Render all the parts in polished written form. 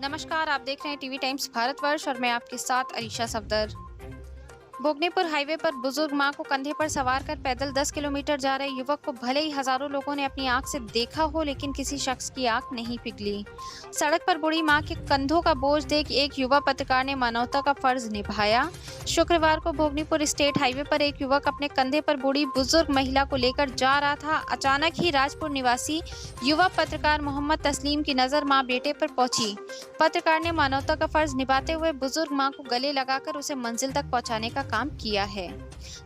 नमस्कार, आप देख रहे हैं टीवी टाइम्स भारतवर्ष और मैं आपके साथ अलीशा सफदर। भोगनीपुर हाईवे पर बुजुर्ग मां को कंधे पर सवार कर पैदल 10 किलोमीटर जा रहे युवक को भले ही हजारों लोगों ने अपनी आंख से देखा हो, लेकिन किसी शख्स की आंख नहीं पिघली। सड़क पर बूढ़ी मां के कंधों का बोझ देख एक युवा पत्रकार ने मानवता का फर्ज निभाया। शुक्रवार को भोगनीपुर स्टेट हाईवे पर एक युवक अपने कंधे पर बूढ़ी बुजुर्ग महिला को लेकर जा रहा था। अचानक ही राजपुर निवासी युवा पत्रकार मोहम्मद तस्लीम की नजर मां बेटे पर पहुंची। पत्रकार ने मानवता का फर्ज निभाते हुए बुजुर्ग मां को गले लगाकर उसे मंजिल तक पहुंचाने का काम किया है।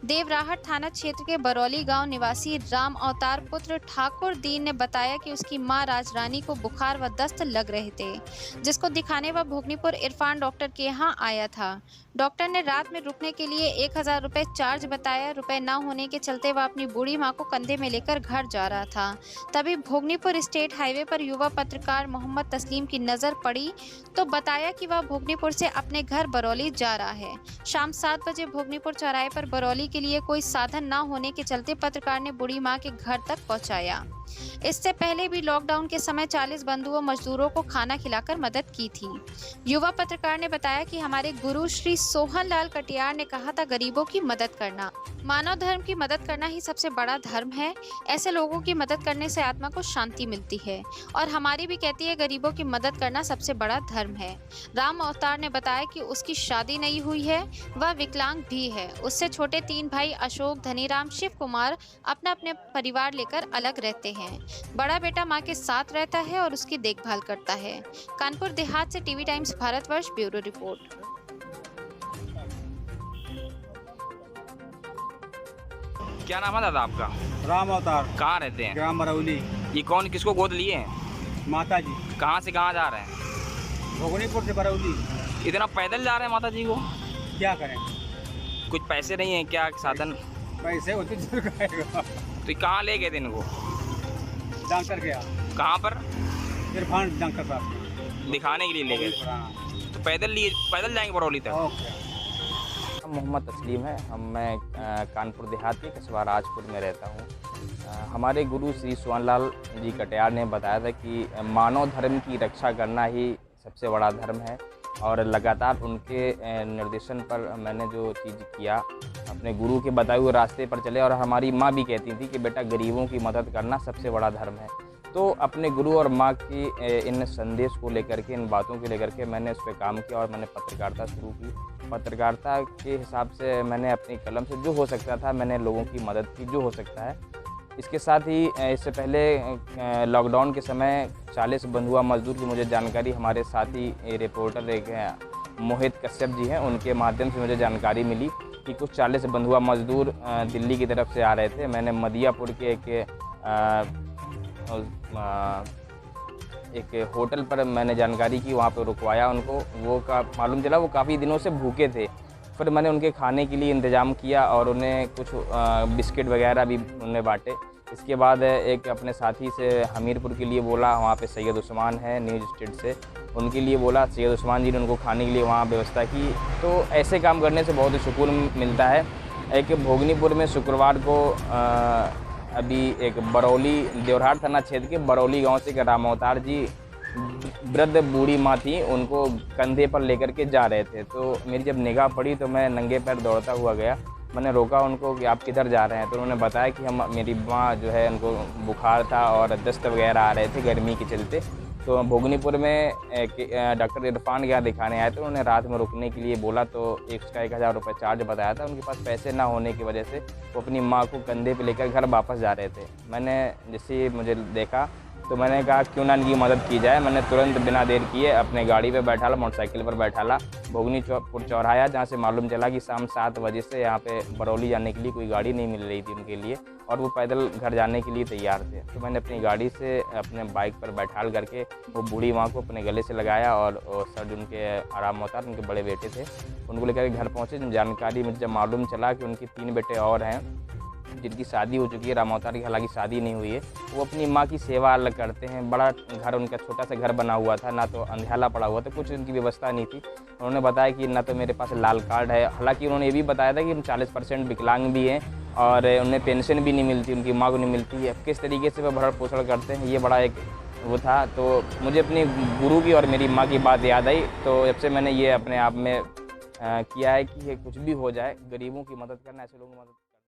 देवराहट थाना क्षेत्र के बरौली गांव निवासी राम अवतार पुत्र ठाकुर दीन ने बताया कि उसकी मां राजरानी को बुखार व दस्त लग रहे थे, जिसको दिखाने वह भोगनीपुर इरफान डॉक्टर के यहां आया था। डॉक्टर ने रात में रुकने के लिए 1000 रुपए चार्ज बताया। रुपए न होने के चलते वह अपनी बूढ़ी मां को कंधे में लेकर घर जा रहा था। तभी भोगनीपुर स्टेट हाईवे पर युवा पत्रकार मोहम्मद तस्लीम की नजर पड़ी तो बताया कि वह भोगनीपुर से अपने घर बरौली जा रहा है। शाम 7 बजे भोगनीपुर चौराहे पर बरौली के लिए कोई साधन न होने के चलते पत्रकार ने बूढ़ी मां के घर तक पहुंचाया। इससे पहले भी लॉकडाउन के समय 40 बंधुओं मजदूरों को खाना खिलाकर मदद की थी। युवा पत्रकार ने बताया कि हमारे गुरु श्री सोहन लाल कटियार ने कहा था, गरीबों की मदद करना, मानव धर्म की मदद करना ही सबसे बड़ा धर्म है। ऐसे लोगों की मदद करने से आत्मा को शांति मिलती है और हमारी भी कहती है, गरीबों की मदद करना सबसे बड़ा धर्म है। राम अवतार ने बताया कि उसकी शादी नहीं हुई है, वह विकलांग भी है। उससे छोटे 3 भाई अशोक, धनीराम, शिव कुमार अपना अपने परिवार लेकर अलग रहते हैं। बड़ा बेटा मां के साथ रहता है और उसकी देखभाल करता है। कानपुर देहात से TV times Bharatvarsh bureau report. क्या नाम है दादा आपका? राम अवतार। कहाँ रहते हैं? ग्राम बरौली। ये कौन किसको गोद लिए हैं? माता जी। कहाँ से कहाँ जा रहे हैं? भोगनीपुर से बरौली। इतना पैदल जा रहे हैं माता जी को? क्या करें, कुछ पैसे नहीं है क्या? साधन पैसे होते जरूर खाएगा। तो ये कहाँ ले गए थे इनको? डॉक्टर गया। कहाँ पर? इरफान डॉक्टर साहब दिखाने के लिए ले गए थे। हाँ। तो पैदल जाएंगे बरौली तक? ओके। मोहम्मद तस्लीम है। मैं कानपुर देहात के कस्बा राजपुर में रहता हूँ। हमारे गुरु श्री सोहनलाल जी कटियार ने बताया था कि मानव धर्म की रक्षा करना ही सबसे बड़ा धर्म है और लगातार उनके निर्देशन पर मैंने जो चीज़ किया, अपने गुरु के बताए हुए रास्ते पर चले। और हमारी माँ भी कहती थी कि बेटा, गरीबों की मदद करना सबसे बड़ा धर्म है। तो अपने गुरु और माँ की इन संदेश को लेकर के, इन बातों को लेकर के मैंने उस पर काम किया और मैंने पत्रकारिता शुरू की। पत्रकारिता के हिसाब से मैंने अपनी कलम से जो हो सकता था, मैंने लोगों की मदद की जो हो सकता है। इसके साथ ही इससे पहले लॉकडाउन के समय 40 बंधुआ मजदूर की मुझे जानकारी हमारे साथी रिपोर्टर एक मोहित कश्यप जी हैं, उनके माध्यम से मुझे जानकारी मिली कि कुछ 40 बंधुआ मजदूर दिल्ली की तरफ से आ रहे थे। मैंने मदियापुर के एक होटल पर मैंने जानकारी की, वहाँ पर रुकवाया उनको। वो मालूम चला वो काफ़ी दिनों से भूखे थे। फिर मैंने उनके खाने के लिए इंतज़ाम किया और उन्हें कुछ बिस्किट वगैरह भी उन्हें बांटे। इसके बाद एक अपने साथी से हमीरपुर के लिए बोला, वहाँ पे सैयद उस्मान है न्यूज़ स्टेट से, उनके लिए बोला। सैयद उस्मान जी ने उनको खाने के लिए वहाँ व्यवस्था की। तो ऐसे काम करने से बहुत ही सुकून मिलता है। एक भोगनीपुर में शुक्रवार को अभी एक बरौली देवराहट थाना क्षेत्र के बरौली गांव से एक राम अवतार जी वृद्ध बूढ़ी माँ थी, उनको कंधे पर लेकर के जा रहे थे। तो मेरी जब निगाह पड़ी तो मैं नंगे पैर दौड़ता हुआ गया। मैंने रोका उनको कि आप किधर जा रहे हैं? तो उन्होंने बताया कि मेरी माँ जो है, उनको बुखार था और दस्त वगैरह आ रहे थे गर्मी के चलते। तो भोगनीपुर में डॉक्टर इरफान के यहाँ दिखाने आए थे। उन्होंने रात में रुकने के लिए बोला तो उसका 1000 रुपये चार्ज बताया था। उनके पास पैसे ना होने की वजह से वो अपनी माँ को कंधे पे लेकर घर वापस जा रहे थे। मैंने जैसे मुझे देखा तो मैंने कहा क्यों ना इनकी मदद की जाए। मैंने तुरंत बिना देर किए अपने गाड़ी पे बैठाला, मोटरसाइकिल पर बैठाला, भोगनीपुर चौराहा, जहाँ से मालूम चला कि शाम 7 बजे से यहाँ पे बरौली जाने के लिए कोई गाड़ी नहीं मिल रही थी उनके लिए और वो पैदल घर जाने के लिए तैयार थे। तो मैंने अपनी गाड़ी से अपने बाइक पर बैठाल करके वो बूढ़ी माँ को अपने गले से लगाया और सर उनके आराम होता, उनके बड़े बेटे थे, उनको लेकर घर पहुँचे। जानकारी मुझे जब मालूम चला कि उनके 3 बेटे और हैं जिनकी शादी हो चुकी है, राम अवतार की हालांकि शादी नहीं हुई है, वो अपनी माँ की सेवा अलग करते हैं। बड़ा घर, उनका छोटा सा घर बना हुआ था, ना तो अंधेला पड़ा हुआ था, कुछ उनकी व्यवस्था नहीं थी। उन्होंने बताया कि ना तो मेरे पास लाल कार्ड है, हालांकि उन्होंने ये भी बताया था कि हम 40% विकलांग भी हैं और उन्हें पेंशन भी नहीं मिलती, उनकी माँ को नहीं मिलती है। किस तरीके से वह भरण पोषण करते हैं, ये बड़ा एक वो था। तो मुझे अपनी गुरु की और मेरी माँ की बात याद आई, तो जब से मैंने ये अपने आप में किया है कि ये कुछ भी हो जाए, गरीबों की मदद करना, ऐसे लोगों की मदद